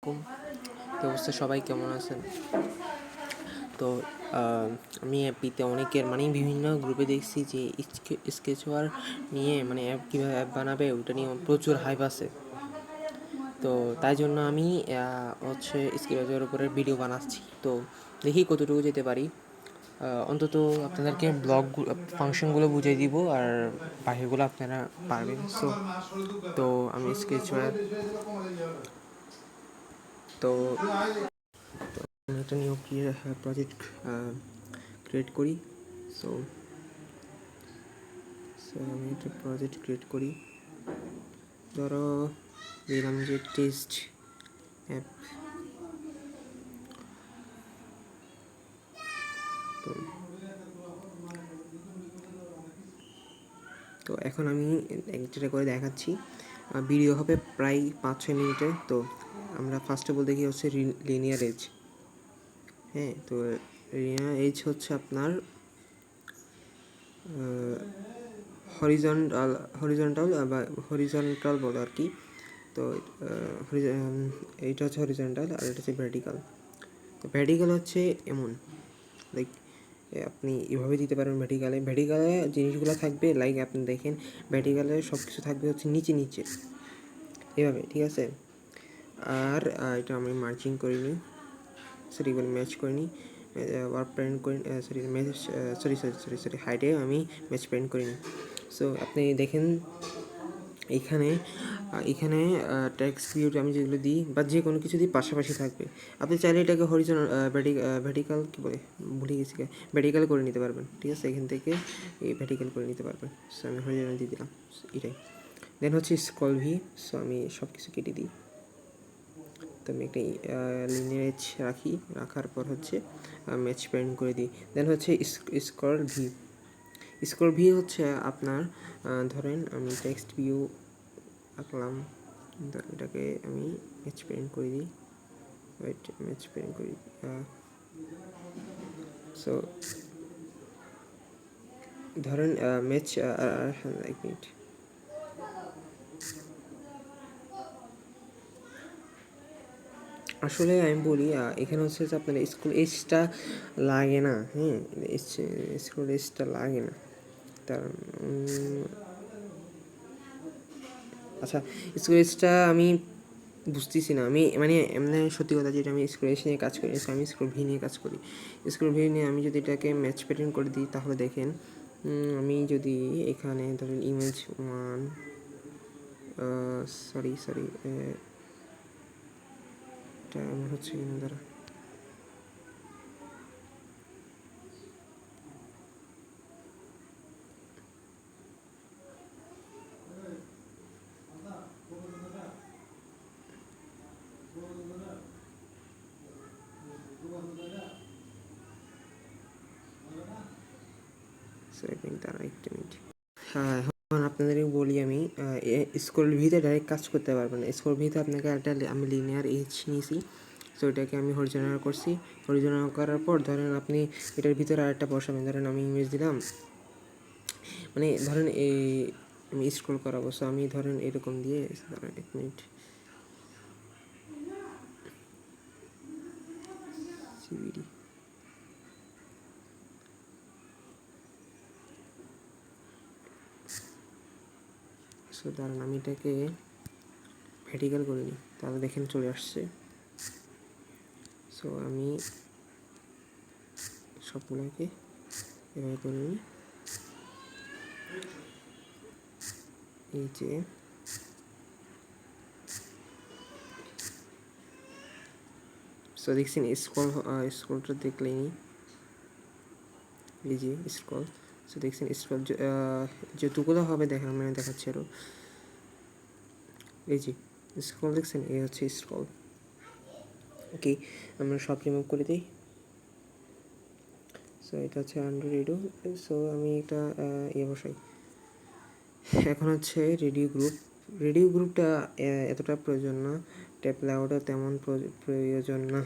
কুম তো অবস্থা সবাই কেমন আছেন? তো আমি অ্যাপিতে অনেকের মানে বিভিন্ন গ্রুপে দেখছি যে স্কেচওয়ার নিয়ে মানে অ্যাপ কীভাবে অ্যাপ বানাবে ওটা নিয়ে প্রচুর হাইপ আছে। তো তাই জন্য আমি হচ্ছে স্কেচওয়ারের উপরে ভিডিও বানাচ্ছি। তো দেখি কতটুকু যেতে পারি। অন্তত আপনাদেরকে ব্লগ ফাংশনগুলো বুঝিয়ে দিব আর বাকিগুলো আপনারা পারবেন। তো আমি স্কেচওয়ার তো একটা নিউ প্রজেক্ট ক্রিয়েট করি। সো আমি একটা প্রজেক্ট ক্রিয়েট করি, ধরো দিলাম যে টেস্ট অ্যাপ। তো তো এখন আমি একটা করে দেখাচ্ছি। ভিডিও হবে প্রায় 5-6 মিনিটের। তো আমরা ফার্স্ট অফ অল দেখি হচ্ছে লিনিয়ার এজ। হ্যাঁ, তো লিনিয়ার এজ হচ্ছে আপনার হরিজন্টাল বা হরিজন্টাল বলে আর কি। তো এইটা হচ্ছে হরিজন্টাল আর এটা হচ্ছে ভার্টিক্যাল। তো ভার্টিক্যাল হচ্ছে এমন লাইক আপনি এভাবে দিতে পারেন। ভার্টিক্যালে জিনিসগুলো থাকবে লাইক আপনি দেখেন ভার্টিক্যালে সব কিছু থাকবে হচ্ছে নিচে নিচে এভাবে, ঠিক আছে। আর এটা আমি মার্জিং করিনি, ম্যাচ করিনি, ওয়ার্ক প্রিন্ট করি, হাইটে আমি ম্যাচ প্রিন্ট করিনি। সো আপনি দেখেন এখানে টেক্সট ভিউতে আমি যেগুলো দিই বা যে কোনো কিছু দিই পাশাপাশি থাকবে। আপনি চাইলে এটাকে ভার্টিক্যাল কী বলে ভুলে গেছি, ভার্টিক্যাল করে নিতে পারবেন, ঠিক আছে। এখান থেকে এই ভার্টিক্যাল করে নিতে পারবেন। সো আমি হরিজন্টাল দিয়ে দিলাম, এটাই। দেন হচ্ছে স্ক্রল ভি। সো আমি সব কিছু কেটে দিই। তো আমি একটা লিনিয়ার এজ রাখার পর হচ্ছে ম্যাচ প্রিন্ট করে দিই। দেন হচ্ছে স্ক্রল ভি হচ্ছে আপনার ধরেন আমি টেক্সট ভিউ আঁকলাম, এটাকে আমি ম্যাচ প্রিন্ট করে দিই। সো ধরেন ম্যাচ এক মিনিট। আসলে আমি বলি এখানে হচ্ছে যে আপনার স্কুল এজটা লাগে না। হ্যাঁ, স্কুল এজটা লাগে না তার আচ্ছা, স্কুল এজটা আমি বুঝতেছি না। আমি মানে এমনি সত্যি কথা যেটা আমি স্কুল এজ নিয়ে কাজ করি, আমি স্কুল ভি নিয়ে কাজ করি। স্কুল ভি নিয়ে আমি যদি এটাকে ম্যাচ প্যাটার্ন করে দিই তাহলে দেখেন আমি যদি এখানে ধরেন ইমেজ 1 সরি এটা এমন হচ্ছে কিনা দ্বারা দাঁড়া একটা মিনিট। হ্যাঁ, এখন আপনাদেরকে বলি আমি স্কুল ভিতে ডাইরেক্ট কাজ করতে পারবেন না। স্কুল ভিতে আপনাকে একটা আমি লিনিয়ার এজ নিয়েছি। সো এটাকে আমি হরিজন্টাল করছি। হরিজন্টাল করার পর ধরেন আপনি এটার ভিতরে আরেকটা বসাবেন। ধরেন আমি ইমেজ দিলাম, মানে ধরেন এই আমি স্ক্রল করাবো। সো আমি ধরেন এরকম দিয়ে ধরেন এক মিনিট সিবিডি। সো ধরেন আমি এটাকে ভার্টিক্যাল করে নিই, তাহলে দেখেন চলে আসছে। সো আমি সবগুলোকে এভাবে করে নিই। এই যে সো দেখছেন স্ক্রলটা দেখলেই এই যে স্ক্রল। সো দেখছেন স্ক্রল যতগুলো হবে দেখেন আমি দেখাচ্ছি আরও। এই যে স্ক্রল দেখছেন, এই হচ্ছে স্ক্রল। ওকে, আমরা সব রিমুভ করে দিই। সো এটা হচ্ছে আন্ডার রেডিও। সো আমি এটা বসাই। এখন হচ্ছে রেডিও গ্রুপটা এতটা প্রয়োজন না, ট্যাপ লেআউটও তেমন প্রয়োজন না।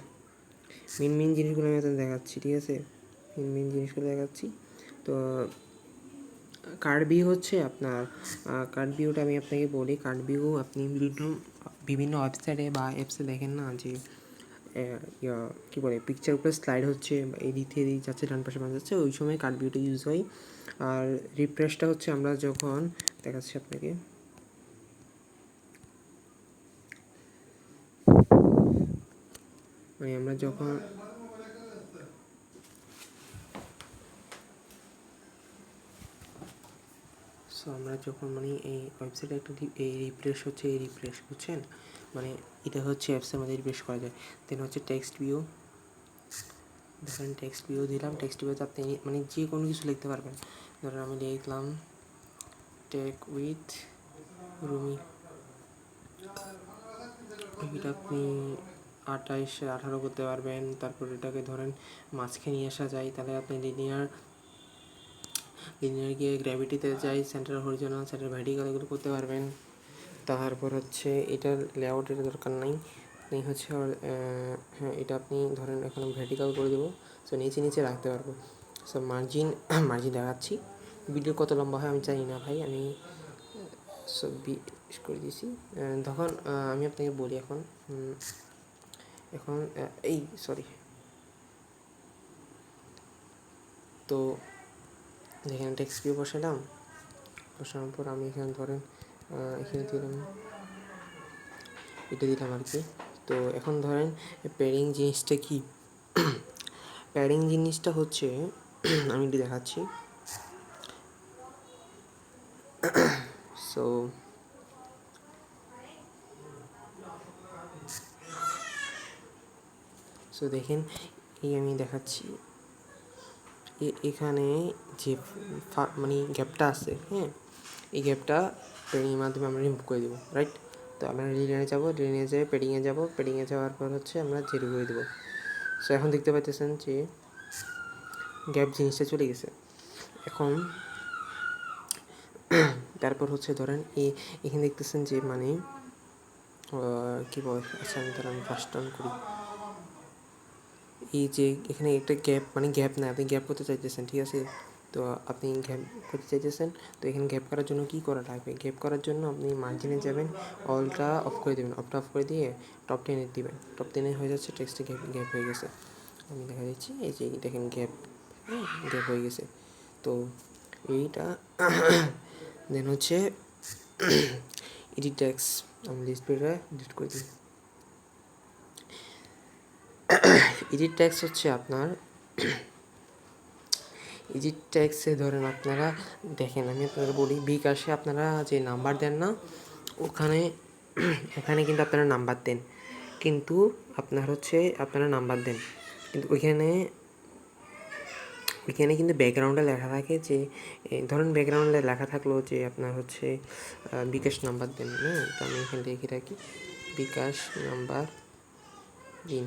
মেন জিনিসগুলো আমি এখন দেখাচ্ছি, ঠিক আছে। মেন জিনিসগুলো দেখাচ্ছি। তো কার্ড ভিউ হচ্ছে আপনার কার্ড ভিউটা আমি আপনাকে বলি। কার্ড ভিউ আপনি বিভিন্ন ওয়েবসাইটে বা অ্যাপসে দেখেন না যে কী বলে পিকচার উপরে স্লাইড হচ্ছে, এদিক থেকে এদিক যাচ্ছে, ডান পাশে বাম যাচ্ছে, ওই সময় কার্ড ভিউটা ইউজ হয়। আর রিফ্রেশটা হচ্ছে আমরা যখন দেখাচ্ছি আপনাকে, মানে আমরা যখন মানে এই ওয়েবসাইটে একটা এই রিফ্রেশ হচ্ছে, এই রিফ্রেশ বুঝছেন, মানে এটা হচ্ছে অ্যাপসের মধ্যে রিফ্রেশ করা যায়। দেন হচ্ছে টেক্সট ভিউ, ধরেন টেক্সট ভিউ দিলাম, টেক্সট ভিউতে আপনি মানে যে কোনো কিছু লিখতে পারবেন। ধরেন আমি লিখলাম টেক উইথ রুমি, এটা আপনি 28-18 করতে পারবেন। তারপর এটাকে ধরেন মাঝখানে নিয়ে আসা যায়, তাহলে আপনি লিনিয়ার গিয়ে গ্র্যাভিটিতে যাই, সেন্টার হরিজোনাল, সেন্টার ভার্টিক্যাল, এগুলো করতে পারবেন। তারপর হচ্ছে এটার লেআউটের দরকার নাই, আপনি হচ্ছে হ্যাঁ এটা আপনি ধরেন এখন ভার্টিক্যাল করে দেবো, সো নিচে নিচে রাখতে পারবো। সো মার্জিন দেখাচ্ছি, ভিডিও কত লম্বা হয় আমি জানি না ভাই, আমি সব করে দিয়েছি। তখন আমি আপনাকে বলি এখন এই সরি, তো এখানে টেক্সট ভিউ বসানোর পর আমি এখানে ধরেন এখানে দিলাম, এটা দিলাম আর কি। তো এখন ধরেন প্যাডিং জিনিসটা কি, প্যাডিং জিনিসটা হচ্ছে আমি একটু দেখাচ্ছি। সো দেখেন এই আমি দেখাচ্ছি, এখানে যে মানে গ্যাপটা আছে, হ্যাঁ এই গ্যাপটা প্যাডিংয়ের মাধ্যমে আমরা রিমুভ করে দেবো, রাইট। তো আমরা লিনিয়ারে যাবো, লিনিয়ারে যেয়ে প্যাডিংয়ে যাবো, প্যাডিংয়ে যাওয়ার পর হচ্ছে আমরা জিরো করে দেবো। সো এখন দেখতে পাচ্ছেন যে গ্যাপ জিনিসটা চলে গেছে। এখন তারপর হচ্ছে ধরেন এখানে দেখতেছেন যে মানে কী বলে, আচ্ছা আমি ফার্স্ট টার্ন করি, এই যে এখানে একটা গ্যাপ, মানে গ্যাপ না, আপনি গ্যাপ করতে চাইতেছেন, ঠিক আছে। তো আপনি গ্যাপ করতে চাইতেছেন, তো এখানে গ্যাপ করার জন্য কী করা লাগবে, গ্যাপ করার জন্য আপনি মার্জিনে যাবেন, অলটা অফ করে দেবেন, অফটা অফ করে দিয়ে টপ 10 দিবেন, টপ 10 হয়ে যাচ্ছে, টেক্সটে গ্যাপ হয়ে গেছে। আমি দেখা দিচ্ছি, এই যে দেখেন গ্যাপ হয়ে গেছে। তো এইটা দেন হচ্ছে এডিট টেক্সট, আমি লিস্ট পেজে ডিলিট করে দিই। এডিট টেক্সট হচ্ছে আপনার এডিট টেক্সটে ধরেন আপনারা দেখেন, আমি আপনাদের বলি, বিকাশে আপনারা যে নাম্বার দেন না, এখানে কিন্তু আপনারা নাম্বার দেন, কিন্তু আপনারা নাম্বার দেন, কিন্তু ওইখানে কিন্তু ব্যাকগ্রাউন্ডে লেখা থাকে যে ধরেন ব্যাকগ্রাউন্ডে লেখা থাকলো যে আপনার হচ্ছে বিকাশ নাম্বার দেন, হ্যাঁ। তো আমি এখানে লিখে রাখি বিকাশ নাম্বার দিন,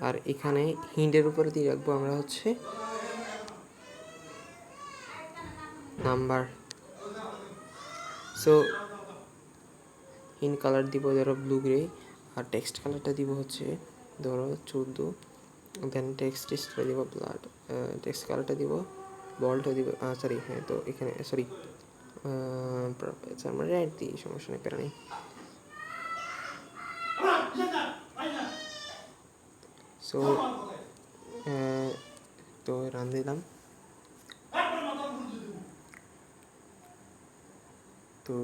আর এখানে হিন্টের উপরে দিয়ে রাখবো আমরা হচ্ছে নাম্বার। সো হিন্ট কালার দিব ধরো ব্লু গ্রে, আর টেক্সট কালারটা দিব হচ্ছে ধরো 14, দেন টেক্সট ডিসপ্লে দিব ব্লাড, টেক্সট কালারটা দিব বলটা দিব, সরি হ্যাঁ, তো এখানে সরি আমরা রেড দিই, সমস্যা নেই, প্যারা নেই। সো তো রান দিলাম, তো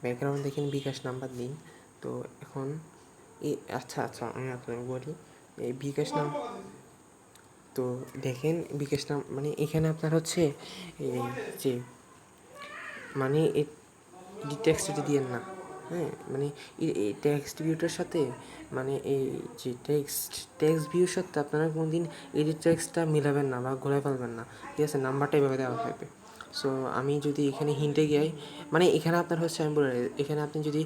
ব্যাকগ্রাউন্ড দেখেন বিকাশ নাম্বার দিন। তো এখন আচ্ছা আমি আপনাকে বলি, এই বিকাশ নাম, তো দেখেন বিকাশ নাম মানে এখানে আপনার হচ্ছে এই যে মানে এই টেক্সট দিয়েন না, হ্যাঁ, মানে এই টেক্সট ভিউটার সাথে মানে এই যে টেক্সট ভিউর সাথে আপনারা কোনো দিন এডিট টেক্সটটা মিলাবেন না বা ঘোরায় ফেলবেন না, ঠিক আছে, নাম্বারটা এভাবে দেওয়া থাকবে। সো আমি যদি এখানে হিন্টে যাই, মানে এখানে আপনার হচ্ছে আমি বলে এখানে আপনি যদি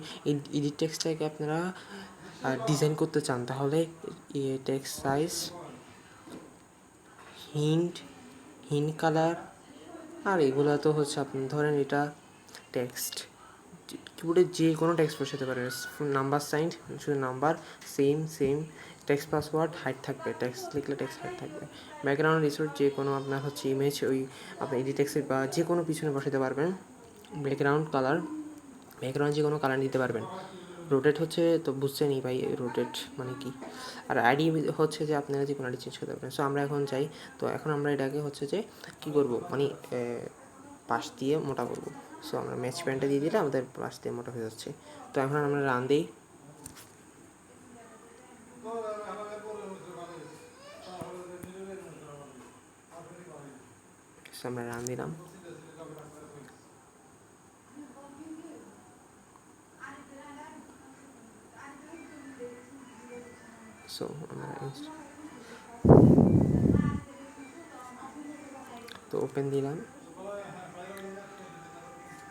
এডিট টেক্সটটাকে আপনারা ডিজাইন করতে চান, তাহলে text size hint, hint colour, আর এগুলো তো হচ্ছে আপনি ধরেন এটা টেক্সট, কিবোর্ডে যে কোনো টেক্সট বসাতে পারেন, নাম্বার সাইন, শুধু number, same text password hide থাকবে, টেক্সট লিখলে টেক্সট হাইড থাকবে। ব্যাকগ্রাউন্ড রিসোর্ট যে কোনো আপনার হচ্ছে ইমেজ ওই আপনি এডিট টেক্সটের বা যে কোনো পিছনে বসাতে পারবেন। ব্যাকগ্রাউন্ড কালার, ব্যাকগ্রাউন্ড যে কোনো কালার দিতে পারবেন। রোটেট হচ্ছে তো বুঝছেনই ভাই রোটেট মানে কি। আর আইডি হচ্ছে যে আপনারা যে কোনো আইডি চেঞ্জ করতে পারবেন। সো আমরা এখন যাই, তো এখন আমরা এটাকে হচ্ছে যে কী করবো মানে পাশ দিয়ে মোটা করবো। সো আমরা ম্যাচ প্যান্টটা দিয়ে দিলে আমাদের পাশ দিয়ে মোটা হয়ে যাচ্ছে। তো এখন আমরা রান দিই, সো আমরা রান দিলাম। সো আমরা তো ওপেন দিলাম।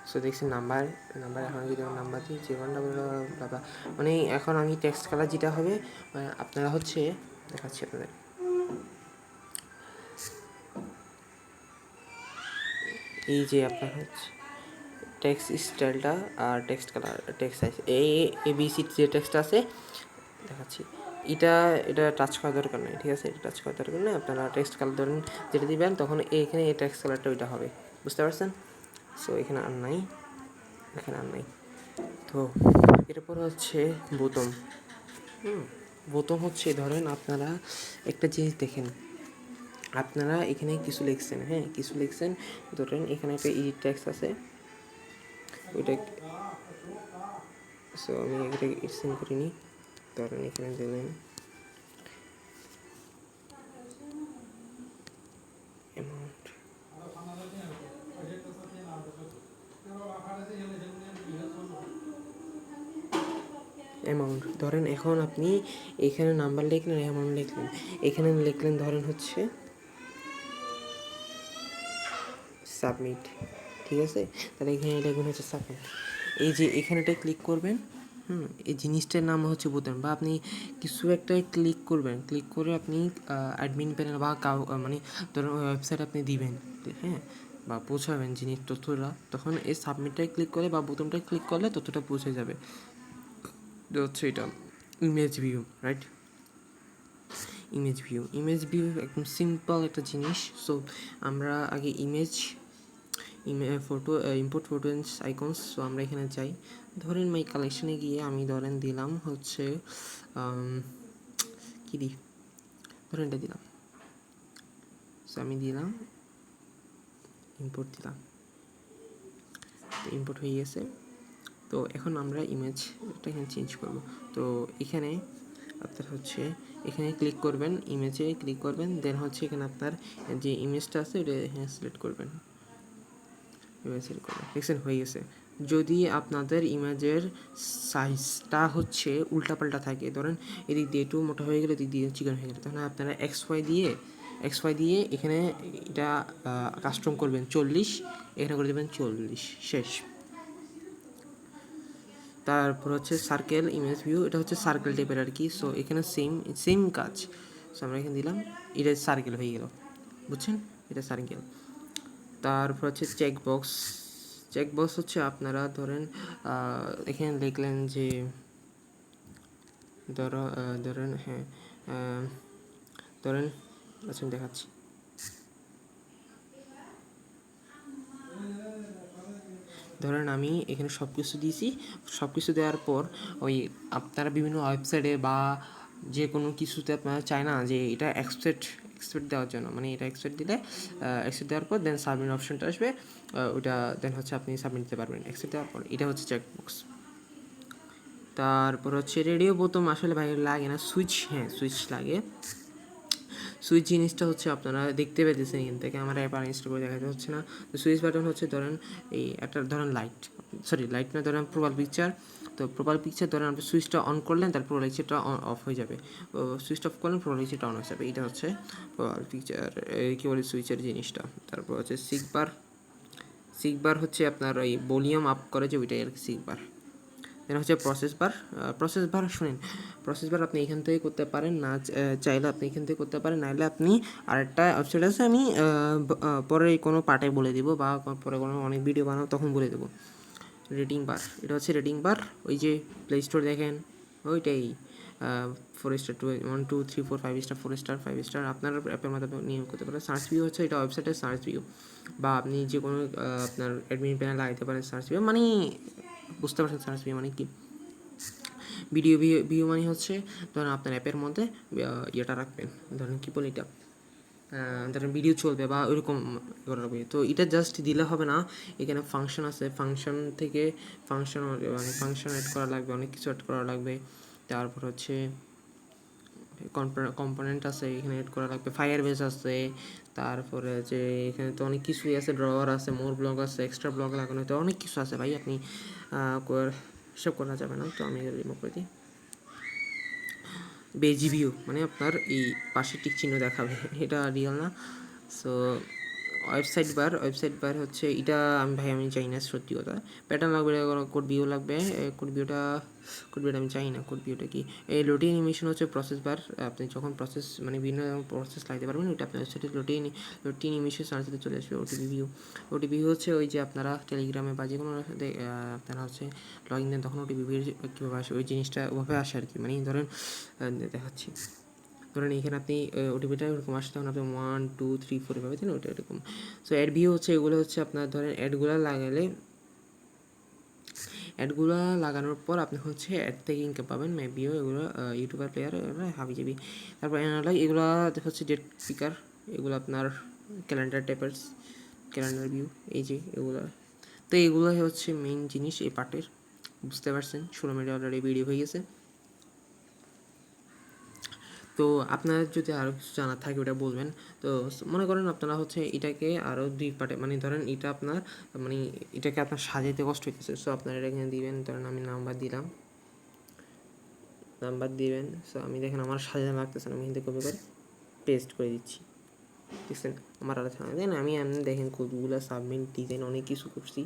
সো দেখছি নাম্বার এখন যদি নাম্বার দিই জীবনটা বাবা মানে এখন আমি টেক্সট কালার যেটা হবে আপনারা হচ্ছে দেখাচ্ছি আপনাদের, এই যে আপনার হচ্ছে টেক্সট স্টাইলটা আর text colour text size ABC যে টেক্সট আছে দেখাচ্ছি, এটা টাচ করা দরকার নেই, ঠিক আছে, এটা টাচ করা দরকার নেই। আপনারা টেক্সট কালার ধরেন যেটা দিবেন তখন এখানে এই টেক্সট কালারটা ওইটা হবে, বুঝতে পারছেন? সো এখানে আর নাই, তো এরপর হচ্ছে বোতাম। বোতাম হচ্ছে ধরেন আপনারা একটা জিনিস দেখেন, আপনারা এখানে কিছু লিখছেন, হ্যাঁ কিছু লিখছেন, ধরেন এখানে একটা এডিট টেক্সট আছে ওইটা, সো আমি এটা সেন্ড করিনি, ধরেন এখানে দিলেন অ্যামাউন্ট, ধরেন এখন আপনি এখানে নাম্বার লিখলেন, অ্যামাউন্ট লিখলেন, এখানে লিখলেন ধরেন হচ্ছে সাবমিট, ঠিক আছে, তাহলে এখানে লিখবেন হচ্ছে সাবমিট। এই যে এখানেটায় ক্লিক করবেন, এই জিনিসটার নাম হচ্ছে বোতাম, বা আপনি কিছু একটা ক্লিক করবেন, ক্লিক করে আপনি অ্যাডমিন প্যানেল বা মানে ধরুন ওয়েবসাইট আপনি দিবেন, হ্যাঁ, বা পৌঁছাবেন জিনিস তথ্যটা, তখন এই সাবমিটটায় ক্লিক করে বা বোতামটায় ক্লিক করলে তথ্যটা পৌঁছে যাবে। হচ্ছে এটা image view, right? Image view একদম সিম্পল একটা জিনিস। সো আমরা আগে photo import photo and icons, so আমরা এখানে যাই, ধরেন মাই কালেকশনে গিয়ে আমি ধরেন দিলাম হচ্ছে কী দিই, ধরেন এটা দিলাম, সো আমি দিলাম ইম্পোর্ট দিলাম, ইম্পোর্ট হয়ে গেছে। তো এখন আমরা ইমেজটা এখানে চেঞ্জ করব। তো এখানে আপনার হচ্ছে এখানে ক্লিক করবেন, ইমেজে ক্লিক করবেন, দেন হচ্ছে এখানে আপনার যে ইমেজটা আছে ওটা এখানে সিলেক্ট করবেন, দেখছেন হয়ে গেছে। যদি আপনাদের ইমেজের সাইজটা হচ্ছে উল্টাপাল্টা থাকে, ধরেন এদিক দিয়ে একটু মোটা হয়ে গেলে এদিক দিয়ে চিকন হয়ে গেলে, তাহলে আপনারা এক্স ওয়াই দিয়ে এখানে এটা কাস্টম করবেন 40, এখানে করে দেবেন 40, শেষ। তারপর হচ্ছে সার্কেল ইমেজ ভিউ, এটা হচ্ছে সার্কেল টাইপের আর কি। সো এখানে সেম কাজ, সো আমরা এখানে দিলাম, এটা সার্কেল হয়ে গেল, বুঝছেন, এটা সার্কেল। তারপর হচ্ছে চেকবক্স হচ্ছে আপনারা ধরেন এখানে লিখলেন যে ধরেন হ্যাঁ ধরেন আচ্ছা দেখাচ্ছি, ধরেন আমি এখানে সব কিছু দিয়েছি, সব কিছু দেওয়ার পর ওই আপনারা বিভিন্ন ওয়েবসাইটে বা যে কোনো কিছুতে আপনারা চায় না যে এটা এক্সপেক্ট দেওয়ার জন্য, মানে এটা এক্সপেক্ট দেওয়ার পর দেন সাবমিট অপশনটা আসবে, ওটা দেন হচ্ছে আপনি সাবমিট দিতে পারবেন এক্সপেক্ট দেওয়ার পর, এটা হচ্ছে চেকবক্স। তারপর হচ্ছে রেডিও বোতাম আসলে ভাই লাগে না, সুইচ লাগে। সুইচ জিনিসটা হচ্ছে আপনারা দেখতে পেতেছেন এখান থেকে, আমার অ্যাপ আনইনস্টল করে দেখাতে হচ্ছে না। তো সুইচ বাটন হচ্ছে ধরেন এই একটা ধরেন লাইট না, ধরেন প্রোফাইল পিকচার, তো প্রোফাইল পিকচার ধরেন আপনি সুইচটা অন করলেন, তার প্রোফাইল পিকচারটা অফ হয়ে যাবে, সুইচটা অফ করলেন প্রোফাইল পিকচারটা অন হয়ে যাবে, এটা হচ্ছে প্রোফাইল পিকচার কী বলে সুইচের জিনিসটা। তারপর হচ্ছে সিগবার হচ্ছে আপনার ওই ভলিউম আপ করে যে ওইটাই আর কি সিগবার। দেন হচ্ছে প্রসেস বার শুনেন, প্রসেস বার আপনি এখান থেকে করতে পারেন, না চাইলে আপনি এখান থেকে করতে পারেন, নাহলে আপনি আরেকটা ওয়েবসাইট আছে, আমি পরে কোনো পার্টে বলে দিব বা পরে কোনো অনেক ভিডিও বানাবো তখন বলে দেবো। রেটিং বার, এটা হচ্ছে রেটিং বার, ওই যে প্লে স্টোর দেখেন ওইটাই, 4 স্টার 1 2 3 4 5 স্টার, 4 স্টার 5 স্টার আপনার অ্যাপের মাধ্যমে নিয়োগ করতে পারেন। সার্চ ভিউ হচ্ছে এটা ওয়েবসাইটের সার্চ ভিউ, বা আপনি যে কোনো আপনার অ্যাডমিন প্যানেল লাগাইতে পারেন সার্চ ভিউ, মানে বুঝতে পারছেন সার্চ ভিউ মানে কি। ভিডিও ভিউ মানে হচ্ছে ধরেন আপনার অ্যাপের মধ্যে ইয়েটা রাখবেন, ধরেন কী বলে এটা, ধরেন ভিডিও চলবে বা ওইরকম করা লাগবে। তো এটা জাস্ট দিলে হবে না, এখানে ফাংশন আছে, ফাংশন থেকে মানে ফাংশন অ্যাড করা লাগবে, অনেক কিছু অ্যাড করা লাগবে। তারপর হচ্ছে কম্পোনেন্ট আছে এখানে এড করা লাগবে, ফায়ারবেস আছে, তারপরে যে এখানে তো অনেক কিছুই আছে, ড্রয়ার আছে, মোর ব্লগ আছে, এক্সট্রা ব্লগ লাগানো, তো অনেক কিছু আছে ভাই, আপনি সব করা যাবে না, তো আমি রিমুভ করে দিই। বেজি ভিউ মানে আপনার এই পাশে টিক চিহ্ন দেখাবে, এটা রিয়েল না। সো ওয়েবসাইট বার হচ্ছে এটা, আমি চাই না সত্যি কথা। প্যাটার্ন লাগবে, কোড ভিউ লাগবে, কোড ভিউটা আমি চাই না। কোড ভিউটা কি, এই লোডিং অ্যানিমেশন হচ্ছে প্রসেস বার, আপনি যখন প্রসেস মানে বিভিন্ন প্রসেস লাগতে পারবেন, ওইটা আপনার ওয়েবসাইটে লোডিং অ্যানিমেশন সার্চতে চলে আসবে। ওটিপি হচ্ছে ওই যে আপনারা টেলিগ্রামে বা যে কোনো আপনারা হচ্ছে লগ ইন দেন, তখন ওটিপি কীভাবে আসে ওই জিনিসটা ওভাবে আসে আর কি, মানে ধরেন দেখাচ্ছি, ধরেন এখানে আপনি ওটিপিটা এরকম আসে, তখন আপনি 1 2 3 4 এভাবে দেন, ওটা এরকম। সো অ্যাড ভিউ হচ্ছে এগুলো হচ্ছে আপনার ধরেন অ্যাডগুলো লাগানোর পর আপনি হচ্ছে অ্যাড থেকে ইনকাম পাবেন, মেবিও এগুলো ইউটিউবার প্লেয়ার হাবি যাবি। তারপর অ্যানালাইজ, এগুলো হচ্ছে ডেট পিকার, এগুলো আপনার ক্যালেন্ডার ভিউ, এই যে এগুলো। তো এগুলো হচ্ছে মেইন জিনিস এই পার্টের, বুঝতে পারছেন। 16 মিনিট অলরেডি ভিডিও হয়ে গেছে। তো আপনার যদি আরও কিছু জানার থাকে ওটা বলবেন। তো মনে করেন আপনারা হচ্ছে এটাকে আরও 2 পার্টে, মানে ধরেন এটা আপনার মানে এটাকে আপনার সাজাইতে কষ্ট হইতেছে, সো আপনারা এটা এখানে দিবেন, ধরেন আমি নাম্বার দিলাম, সো আমি দেখেন আমার সাজানো লাগতেছে না, আমি কিন্তু কপি করে পেস্ট করে দিচ্ছি, দেখছেন আমার আর থাকা দেন, আমি এমনি দেখেন কোডগুলো সাবমিট ডিজাইন অনেক কিছু করছি।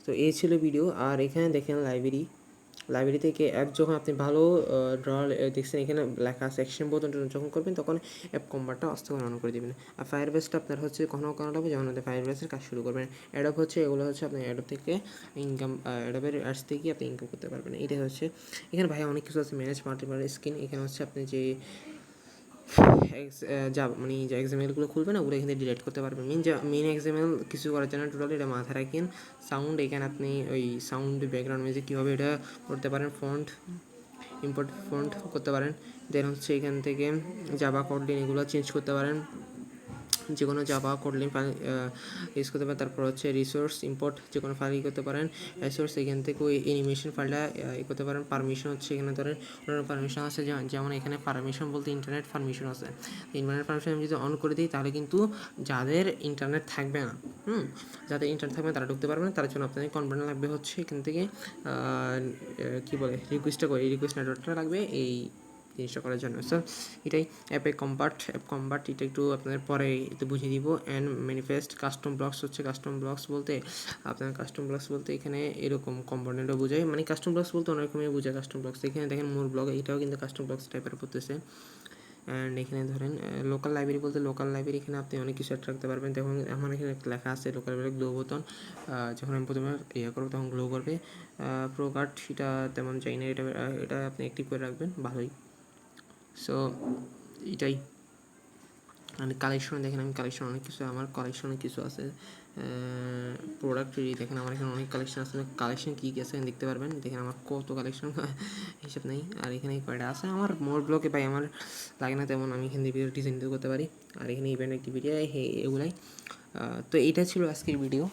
তো এই ছিল ভিডিও। আর এখানে দেখেন লাইব্রেরি থেকে অ্যাপ, যখন আপনি ভালো দেখছেন এখানে লেখা সেকশন বোতাম যখন করবেন, তখন অ্যাপ কম্বারটা আস্তে করে অন করে দেবেন। আর ফায়ারবেসটা আপনার হচ্ছে কখনো লাগবে যখন আপনি ফায়ারবেসের কাজ শুরু করবেন। অ্যাডপ হচ্ছে এগুলো হচ্ছে আপনি অ্যাডপ থেকে ইনকাম, অ্যাডপের অ্যাডস থেকে আপনি ইনকাম করতে পারবেন। এটাই হচ্ছে এখানে ভাই অনেক কিছু আছে, ম্যানেজ মাল্টিপল স্ক্রিন, এখানে হচ্ছে আপনি যে মানে যে এক্সামেলগুলো খুলবে না, ওগুলো এখানে ডিলিট করতে পারবেন। মেন এক্সামেল কিছু করার জন্য টোটালি এটা মাথায় রাখেন। সাউন্ড, এখানে আপনি ওই সাউন্ড ব্যাকগ্রাউন্ড মিউজিক কীভাবে এটা করতে পারেন, ইম্পোর্ট ফন্ট করতে পারেন। দেন হচ্ছে এখান থেকে জাভা কোডলিন এগুলো চেঞ্জ করতে পারেন, যে কোনো জাভা কোডলিন ফাইল ইউজ করতে পারেন। তারপর হচ্ছে রিসোর্স ইম্পোর্ট যে কোনো ফাইল করতে পারেন। রিসোর্স এখান থেকে ওই অ্যানিমেশন ফাইলটা করতে পারেন। পারমিশন হচ্ছে এখানে ধরেন অন্যান্য পারমিশন আছে, যেমন এখানে পারমিশন বলতে ইন্টারনেট পারমিশন আছে। ইন্টারনেট পারমিশন আমি যদি অন করে দিই, তাহলে কিন্তু যাদের ইন্টারনেট থাকবে না, যাদের ইন্টারনেট থাকবে তারা ঢুকতে পারবে না, তার জন্য আপনাদের কনভার্টার লাগবে হচ্ছে এখান থেকে কী বলে রিকোয়েস্ট নেটওয়ার্কটা লাগবে এই জিনিসটা করার জন্য। সো এটাই অ্যাপ কম্বার্ট, এটা একটু আপনাদের পরে একটু বুঝিয়ে দিব। অ্যান্ড ম্যানিফেস্ট কাস্টম ব্লকস হচ্ছে, কাস্টম ব্লকস বলতে এখানে এরকম কম্পোনেন্টও বোঝায়, মানে কাস্টম ব্লকস বলতে অনেক রকমই বোঝায়। কাস্টম ব্লকস এখানে দেখেন মোর ব্লগ, এটাও কিন্তু কাস্টম ব্লকস টাইপের পড়তেছে। অ্যান্ড এখানে ধরেন লোকাল লাইব্রেরি, এখানে আপনি অনেক কিছু একটা রাখতে পারবেন। দেখুন আমার এখানে লেখা আছে লোকাল লাইব্রেরি গ্লো বোতাম, যখন আমি প্রথমে করবো তখন গ্লো করবে। প্রো কার্ড সেটা তেমন চাই না, এটা আপনি অ্যাক্টিভ করে রাখবেন, ভালোই। সো এটাই। মানে কালেকশন দেখেন, আমি অনেক কিছু, আমার কালেকশনে কিছু আছে। প্রোডাক্ট দেখেন আমার এখানে অনেক কালেকশন আছে, কালেকশন কী কী আছে দেখতে পারবেন। দেখেন আমার কত কালেকশন হিসাব নেই। আর এখানে কয়টা আছে আমার মোর ব্লকে পাই, আমার লাগে না তেমন, আমি এখান থেকে ডিজাইন করতে পারি। আর এখানে ইভেন্ট অ্যাক্টিভিটি এগুলাই। তো এইটা ছিল আজকের ভিডিও।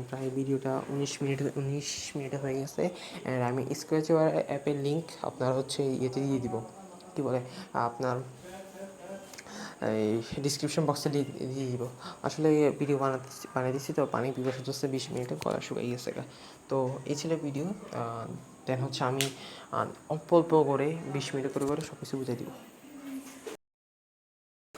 প্রায় ভিডিওটা 19 মিনিটে হয়ে গেছে। অ্যান্ড আমি স্ক্র্যাচ অ্যাপের লিঙ্ক আপনার হচ্ছে ইয়েতে দিয়ে দিব, কী বলে আপনার এই ডিসক্রিপশন বক্সে দিয়ে দিব। আসলে ভিডিও বানিয়ে দিচ্ছি তো, পানি পিপাসা হচ্ছে 20 মিনিটে গলা শুকাই গেছে। তো এই ছিল ভিডিও। দেন হচ্ছে আমি অল্প করে 20 মিনিট করে সব কিছু বুঝিয়ে দিব।